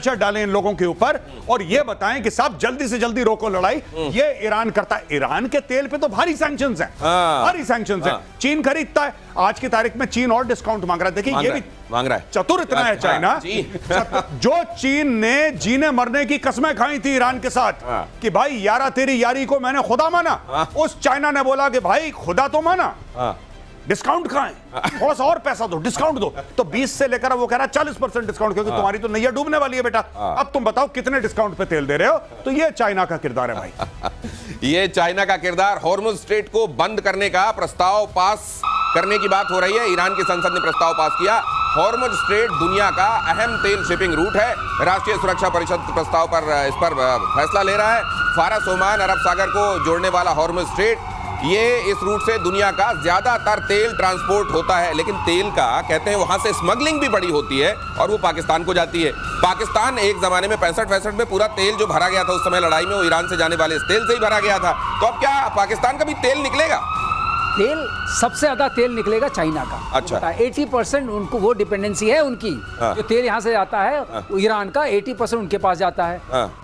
डालें इन लोगों के ऊपर और ये बताएं कि साहब जल्दी से जल्दी रोको लड़ाई। ये ईरान करता है। ईरान के तेल पे तो भारी सैंक्शंस हैं, भारी सैंक्शंस हैं। चीन खरीदता है। आज की तारीख में चीन और डिस्काउंट मांग रहा है। देखिए ये भी मांग रहा है। चतुर इतना है चाइना। जो चीन ने जीने मरने की कसमें खाई थी ईरान के साथ कि भाई यारा तेरी यारी को मैंने खुदा माना, उस चाइना ने बोला कि भाई खुदा तो माना, डिस्काउंट खाएं, थोड़ा सा और पैसा दो, डिस्काउंट दो। तो 20 से लेकर वो कह रहा है 40% डिस्काउंट, क्योंकि तुम्हारी तो नैया डूबने वाली है बेटा। अब तुम बताओ कितने डिस्काउंट पे तेल दे रहे हो। तो ये चाइना का किरदार है भाई। ये चाइना का किरदार। हॉर्मुज़ स्ट्रेट को बंद करने का प्रस्ताव पास करने की बात हो रही है। ईरान की संसद ने प्रस्ताव पास किया। हॉर्मुज़ स्ट्रेट दुनिया का अहम तेल शिपिंग रूट है। राष्ट्रीय सुरक्षा परिषद प्रस्ताव पर इस पर फैसला ले रहा है। फारस, ओमान, अरब सागर को जोड़ने वाला हॉर्मुज़ स्ट्रेट, ये इस रूट से दुनिया का ज्यादातर तेल ट्रांसपोर्ट होता है। लेकिन तेल का कहते हैं वहां से स्मगलिंग भी बड़ी होती है और वो पाकिस्तान को जाती है। पाकिस्तान एक जमाने में 65-65 में पूरा तेल जो भरा गया था उस समय लड़ाई में, वो ईरान से जाने वाले इस तेल से ही भरा गया था। तो अब क्या पाकिस्तान का भी तेल निकलेगा? तेल सबसे ज्यादा तेल निकलेगा चाइना का। अच्छा। 80% उनको वो डिपेंडेंसी है उनकी। जो तेल यहाँ से जाता है ईरान का 80% उनके पास जाता है।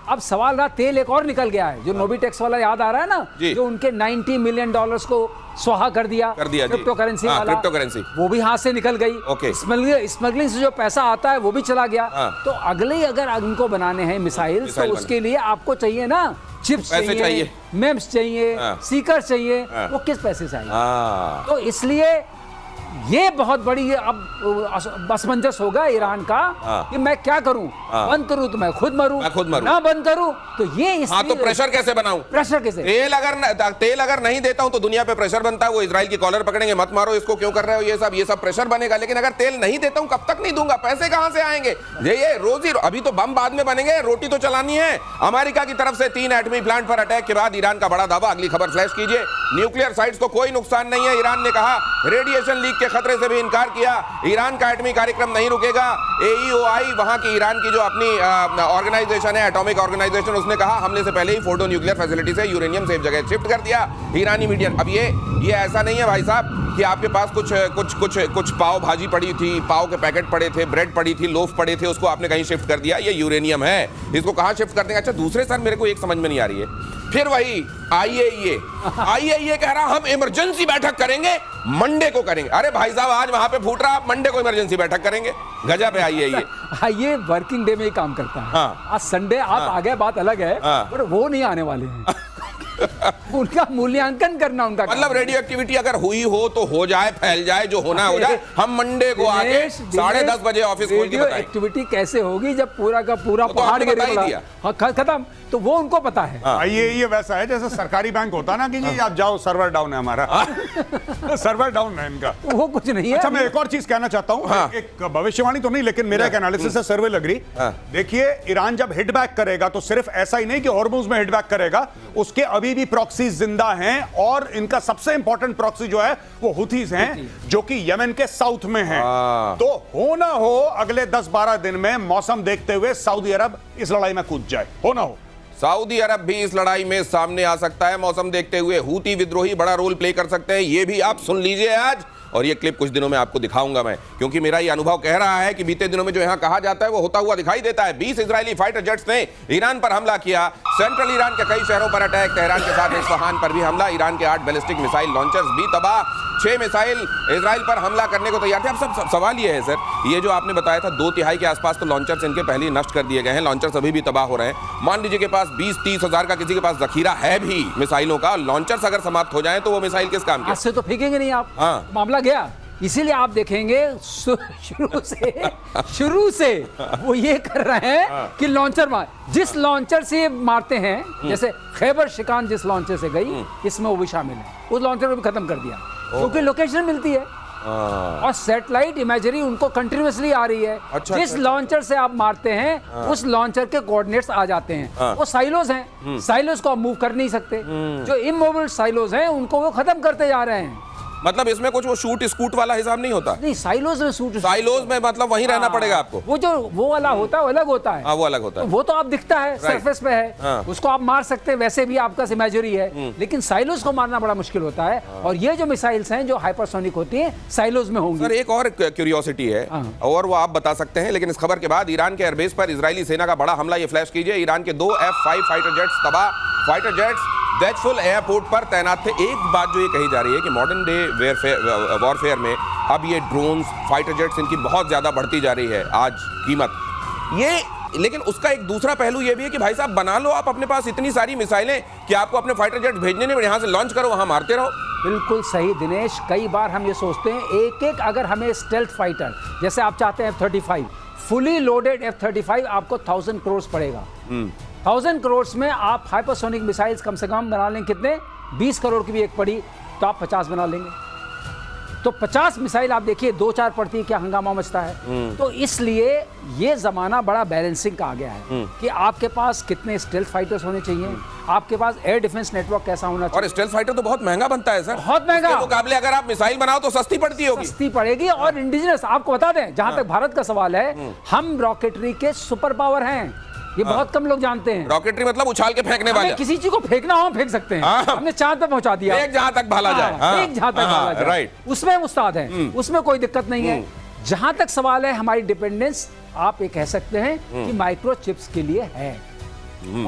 अब सवाल रहा, तेल एक और निकल गया है जो नोबिटेक्स वाला याद आ रहा है ना, जो उनके $90 मिलियन को स्वाहा कर दिया क्रिप्टो करेंसी वाला, क्रिप्टो करेंसी वो भी हाथ से निकल गई। स्मगलिंग से जो पैसा आता है वो भी चला गया। तो अगले अगर उनको बनाने हैं मिसाइल तो उसके लिए आपको चाहिए ना चिप्स चाहिए, मेम्स चाहिए, सीकर चाहिए। वो किस पैसे से आएंगे? तो इसलिए ये बहुत बड़ी अब असमंजस होगा ईरान का कि मैं क्या करूं, बंद करूं तो मैं खुद मरूं, ना बंद करूं तो ये इसलिए। तो प्रेशर कैसे बनाऊं? प्रेशर कैसे? तेल अगर नहीं देता हूं तो दुनिया पे प्रेशर बनता है। वो इजराइल की कॉलर पकड़ेंगे, मत मारो इसको, क्यों कर रहे हो ये सब प्रेशर बनेगा। लेकिन अगर तेल नहीं देता हूं, कब तक नहीं दूंगा? पैसे कहां से आएंगे? ये रोजी, अभी तो बम बाद में बनेंगे, रोटी तो चलानी है। अमेरिका की तरफ से 3 एटमी प्लांट पर अटैक के बाद ईरान का बड़ा दावा। अगली खबर फ्लैश कीजिए। न्यूक्लियर साइट्स को कोई नुकसान नहीं है, ईरान ने कहा। रेडिएशन लीक के खतरे से भी इनकार किया। ईरान का एटमी कार्यक्रम नहीं रुकेगा। AEOI वहां की ईरान की जो अपनी ऑर्गेनाइजेशन है, एटॉमिक ऑर्गेनाइजेशन, उसने कहा हमले से पहले ही फोर्डो न्यूक्लियर फैसिलिटी से यूरेनियम सेफ जगह शिफ्ट कर दिया। ईरानी मीडिया, अब ये ऐसा नहीं है भाई साहब कि आपके पास कुछ पाव भाजी पड़ी थी, पाव के पैकेट पड़े थे, ब्रेड पड़ी थी, लोफ पड़े थे, उसको आपने कहीं शिफ्ट कर दिया। ये यूरेनियम है, इसको कहां शिफ्ट कर देंगे? अच्छा, दूसरे सर मेरे को एक समझ में नहीं आ रही है। फिर वही IAEA कह रहा हम इमरजेंसी बैठक करेंगे, मंडे को करेंगे। अरे भाई साहब, आज वहां पे फूट रहा, आप मंडे को इमरजेंसी बैठक करेंगे? गजब है IAEA। ये वर्किंग डे में ही काम करता है। आज संडे आप आ गए, बात अलग है, पर वो नहीं आने वाले हैं। उनका मूल्यांकन करना उनका मतलब रेडियो एक्टिविटी अगर हुई हो तो हो जाए, फैल जाए, जो होना हो जाए। हम मंडे को आके 10:30 बजे ऑफिस खोल के बताएं। एक्टिविटी कैसे होगी जब पूरा का पूरा पहाड़ गिरेगा, खत्म। तो वो उनको पता है। ये वैसा है जैसे सरकारी बैंक होता ना कि जी आप जाओ, सर्वर डाउन है हमारा। सर्वर डाउन है इनका, वो कुछ नहीं है। अच्छा, मैं एक और चीज कहना चाहता हूँ। एक भविष्यवाणी तो नहीं, लेकिन मेरा एक एनालिसिस है, सर्वे लग रही। देखिए, ईरान जब हिट बैक करेगा तो सिर्फ ऐसा ही नहीं कि हॉर्मुज़ में हिट बैक करेगा, उसके अभी भी प्रॉक्सी जिंदा हैं। और इनका सबसे इंपॉर्टेंट प्रॉक्सी जो है वो हुथीज हैं, जो कि यमन के साउथ में हैं। तो हो ना हो अगले 10-12 दिन में मौसम देखते हुए सऊदी अरब इस लड़ाई में कूद जाए। हो ना हो सऊदी अरब भी इस लड़ाई में सामने आ सकता है। मौसम देखते हुए हूती विद्रोही बड़ा रोल प्ले कर सकते हैं। ये भी आप सुन लीजिए आज, और ये क्लिप कुछ दिनों में आपको दिखाऊंगा मैं, क्योंकि मेरा ये अनुभव कह रहा है कि बीते दिनों में जो यहां कहा जाता है वो होता हुआ दिखाई देता है। 20 इजरायली फाइटर जेट्स ने ईरान पर हमला किया। सेंट्रल ईरान के कई शहरों पर अटैक, तेहरान के साथ इस्फहान पर भी हमला। ईरान के 8 बैलिस्टिक मिसाइल लॉन्चर्स भी तबाह। 6 मिसाइल इजराइल पर हमला करने को तैयार थे। अब सब सवाल ये है सर, ये जो आपने बताया था 2/3 के आसपास तो लॉन्चर्स इनके पहले ही नष्ट कर दिए गए हैं। लॉन्चर्स अभी भी तबाह हो रहे हैं। मान लीजिए के पास 20-30 हजार का किसी के पास जखीरा है भी मिसाइलों का, लॉन्चर्स अगर समाप्त हो जाए तो वो मिसाइल किस काम के? आज से तो फेंकेंगे नहीं आप। मामला गया। इसीलिए आप देखेंगे शुरू से वो ये कर रहे हैं कि लॉन्चर मार, जिस लॉन्चर से मारते हैं, जैसे खैबर शिकान जिस लॉन्चर से गई, इसमें वो भी शामिल है। उस लॉन्चर को भी खत्म कर दिया, क्योंकि लोकेशन मिलती है और सैटेलाइट इमेजरी उनको कंटिन्यूअसली आ रही है। जिस लॉन्चर से आप मारते हैं उस लॉन्चर के कोऑर्डिनेट्स आ जाते हैं। वो साइलोज हैं, साइलोज को आप मूव कर नहीं सकते। जो इमूवेबल साइलोज हैं उनको वो खत्म करते जा रहे हैं। मतलब इसमें कुछ वो शूट स्कूट वाला हिसाब नहीं होता? नहीं, साइलोज में शूट, साइलोज में मतलब वहीं रहना पड़ेगा आपको। वो वाला होता है, वो अलग होता है। हाँ, वो अलग होता है। वो तो आप दिखता है, सरफेस पे है, हाँ। उसको आप मार सकते हैं, वैसे भी आपका इमेजरी है। लेकिन साइलोज को मारना बड़ा मुश्किल होता है। और ये जो मिसाइल्स हैं जो हाइपरसोनिक होती हैं, साइलोज में होंगी। सर एक और क्यूरियोसिटी है और वो आप बता सकते हैं, लेकिन इस खबर के बाद ईरान के एयरबेस पर इजरायली सेना का बड़ा हमला। ये फ्लैश कीजिए, ईरान के 2 F-5 फाइटर जेट्स तबाह। फाइटर जेट्स दैचफुल एयरपोर्ट पर तैनात थे। एक बात जो ये कही जा रही है कि मॉडर्न डे वॉरफेयर में अब ये ड्रोन्स, फाइटर जेट्स, इनकी बहुत ज्यादा बढ़ती जा रही है आज कीमत ये। लेकिन उसका एक दूसरा पहलू ये भी है कि भाई साहब बना लो आप अपने पास इतनी सारी मिसाइलें कि आपको अपने फाइटर जेट भेजने नहीं, यहाँ से लॉन्च करो, वहां मारते रहो। बिल्कुल सही दिनेश, कई बार हम ये सोचते हैं एक एक अगर हमें स्टेल्थ फाइटर जैसे आप चाहते हैं F-35 फुली लोडेड F-35 आपको 1000 करोड़ पड़ेगा। 1000 करोड़ में आप हाइपरसोनिक मिसाइल्स कम से कम बना लेंगे कितने, 20 करोड़ की भी एक पड़ी तो आप 50 बना लेंगे। तो 50 मिसाइल आप देखिए 2-4 पड़ती है, क्या हंगामा मचता है। तो इसलिए ये जमाना बड़ा बैलेंसिंग का आ गया है कि आपके पास कितने स्टेल्थ फाइटर्स होने चाहिए, आपके पास एयर डिफेंस नेटवर्क कैसा होना चाहिए। और स्टेल्थ फाइटर तो बहुत महंगा बनता है सर, बहुत महंगा। उसके मुकाबले अगर आप मिसाइल बनाओ तो सस्ती पड़ती होगी, सस्ती पड़ेगी। और इंडिजिनस आपको बता दें, जहां तक भारत का सवाल है, हम रॉकेटरी के सुपर पावर हैं, ये बहुत कम लोग जानते हैं। रॉकेटरी मतलब उछाल के फेंकने वाले, किसी चीज को फेंकना हो फेंक सकते हैं। हमने चांद पे पहुंचा दिया, एक जहां तक भाला जाए, एक जहां तक भाला जाए, राइट, उसमें हम उस्ताद हैं, उसमें कोई दिक्कत नहीं है। जहां तक सवाल है हमारी डिपेंडेंस, आप ये कह सकते हैं कि माइक्रोचिप्स के लिए है।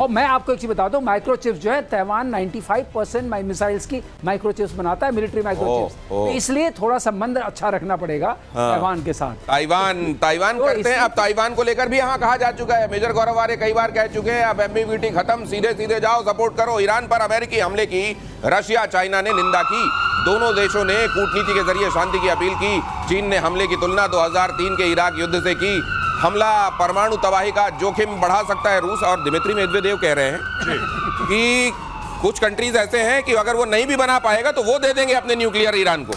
और मैं आपको एक चीज बता दूं, माइक्रोचिप्स जो है ताइवान 95% मिसाइल्स की माइक्रोचिप्स बनाता है, मिलिट्री माइक्रोचिप्स। तो इसलिए थोड़ा संबंध अच्छा रखना पड़ेगा ताइवान के साथ। ताइवान तो करते हैं। अब ताइवान को लेकर भी यहाँ कहा जा चुका है, मेजर गौरव आर्य कई बार कह चुके हैं अब एमबीवीटी खत्म, सीधे सीधे जाओ सपोर्ट करो। ईरान पर अमेरिकी हमले की रशिया चाइना ने निंदा की। दोनों देशों ने कूटनीति के जरिए शांति की अपील की। चीन ने हमले की तुलना 2003 के इराक युद्ध से की। हमला परमाणु तबाही का जोखिम बढ़ा सकता है रूस। और दिमित्री मेदवेदेव कह रहे हैं कि कुछ कंट्रीज ऐसे हैं कि अगर वो नहीं भी बना पाएगा तो वो दे देंगे अपने न्यूक्लियर ईरान को।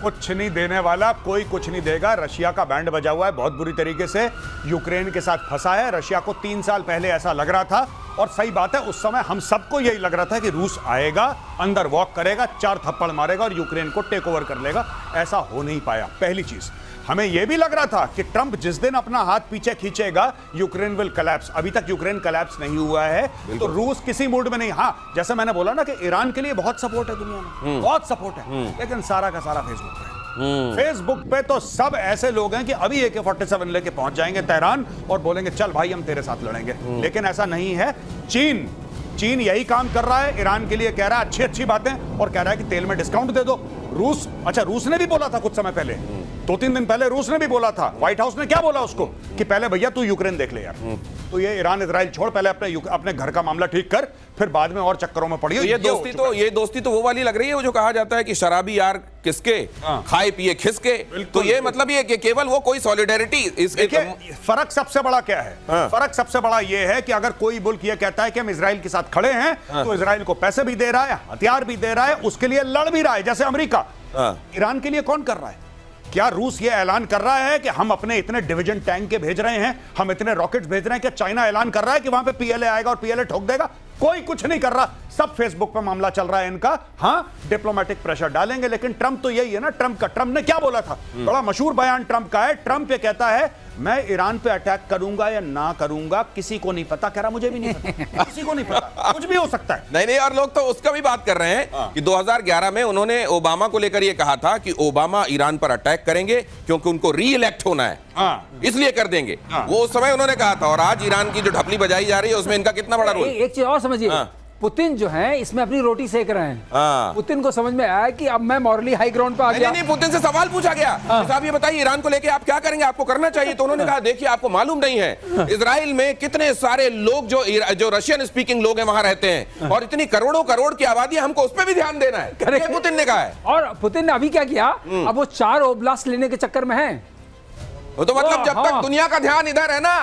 कुछ नहीं देने वाला, कोई कुछ नहीं देगा। रशिया का बैंड बजा हुआ है बहुत बुरी तरीके से, यूक्रेन के साथ फंसा है। रशिया को 3 साल पहले ऐसा लग रहा था, और सही बात है उस समय हम सबको यही लग रहा था कि रूस आएगा, अंदर वॉक करेगा, 4 थप्पड़ मारेगा और यूक्रेन को टेक ओवर कर लेगा। ऐसा हो नहीं पाया। पहली चीज, हमें यह भी लग रहा था कि ट्रंप जिस दिन अपना हाथ पीछे खींचेगा यूक्रेन विल कोलैप्स। अभी तक यूक्रेन कोलैप्स नहीं हुआ है, तो रूस किसी मूड में नहीं। हाँ, जैसे मैंने बोला ना कि ईरान के लिए बहुत सपोर्ट है दुनिया में, बहुत सपोर्ट है, लेकिन सारा का सारा फेसबुक पे है। फेसबुक पे तो सब ऐसे लोग हैं कि अभी AK-47 लेके पहुंच जाएंगे तेहरान और बोलेंगे चल भाई हम तेरे साथ लड़ेंगे। लेकिन ऐसा नहीं है। चीन यही काम कर रहा है, ईरान के लिए कह रहा है अच्छी बातें, और कह रहा है कि तेल में डिस्काउंट दे दो। रूस ने भी बोला था कुछ समय पहले, 2-3 दिन पहले रूस ने भी बोला था। व्हाइट हाउस ने क्या बोला उसको कि पहले भैया तू यूक्रेन देख ले यार। तो ये ईरान इजराइल छोड़, पहले अपने घर का मामला ठीक कर, फिर बाद में और चक्करों में पड़ी। तो ये दोस्ती तो वो वाली लग रही है, वो जो कहा जाता है कि शराबी यार किसके, खाए पिए खिसके। तो ये मतलब ये कि केवल वो कोई सॉलिडेरिटी। फर्क सबसे बड़ा क्या है? फर्क सबसे बड़ा ये है कि अगर कोई मुल्क ये कहता है कि हम इजराइल के साथ खड़े हैं, तो इजराइल को पैसे भी दे रहा है, हथियार भी दे रहा है, उसके लिए लड़ भी रहा है, जैसे अमेरिका। ईरान के लिए कौन कर रहा है? क्या रूस ये ऐलान कर रहा है कि हम अपने इतने डिवीजन टैंक के भेज रहे हैं, हम इतने रॉकेट्स भेज रहे हैं? क्या चाइना ऐलान कर रहा है कि वहां पे PLA आएगा और PLA ठोक देगा? कोई कुछ नहीं कर रहा। सब फेसबुक पे मामला चल रहा है इनका। हाँ, डिप्लोमेटिक प्रेशर डालेंगे, लेकिन ट्रंप तो यही है ना। ट्रंप ने क्या बोला था? बड़ा मशहूर बयान ट्रंप का है। ट्रंप ये कहता है मैं ईरान पे अटैक करूंगा या ना करूंगा किसी को नहीं पता। कह रहा मुझे भी नहीं पता, किसी को नहीं पता, कुछ भी हो सकता है। नहीं, और लोग तो उसका भी बात कर रहे हैं कि 2011 में उन्होंने ओबामा को लेकर यह कहा था कि ओबामा ईरान पर अटैक करेंगे क्योंकि उनको री-इलेक्ट होना है, इसलिए कर देंगे। वो उस समय उन्होंने कहा था। और आज ईरान की जो ढपली बजाई जा रही है उसमें इनका कितना बड़ा रोल। एक चीज और समझिए, पुतिन जो है इसमें अपनी रोटी सेक रहे हैं। पुतिन को समझ में आया कि अब मैं मॉरली हाई ग्राउंड पे आ गया। नहीं, पुतिन से सवाल पूछा गया, साहब ये बताइए ईरान को लेके आप क्या करेंगे, आपको करना चाहिए। तो उन्होंने कहा देखिए आपको मालूम नहीं है इजराइल में कितने सारे लोग जो रशियन स्पीकिंग लोग हैं वहां रहते हैं, और इतनी करोड़ों करोड़ की आबादी, हमको उस पर भी ध्यान देना है, पुतिन ने कहा है। और पुतिन ने अभी क्या किया, अब वो 4 ओब्लास्ट लेने के चक्कर में है। तो मतलब जब तक दुनिया का ध्यान इधर है ना,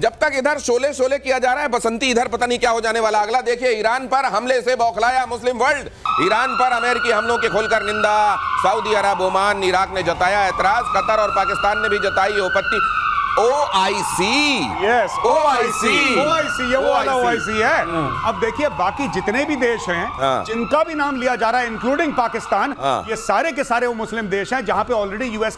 जब तक इधर शोले किया जा रहा है बसंती, इधर पता नहीं क्या हो जाने वाला अगला। देखिए ईरान पर हमले से बौखलाया मुस्लिम वर्ल्ड। ईरान पर अमेरिकी हमलों की खोलकर निंदा। सऊदी अरब, ओमान, इराक ने जताया एतराज। कतर और पाकिस्तान ने भी जताई आपत्ति। OIC, यस OIC, ये वो वाला OIC है। अब देखिए बाकी जितने भी देश हैं हाँ। जिनका भी नाम लिया जा रहा है इंक्लूडिंग पाकिस्तान, हाँ। ये सारे के सारे वो मुस्लिम देश हैं जहां पे ऑलरेडी यूएस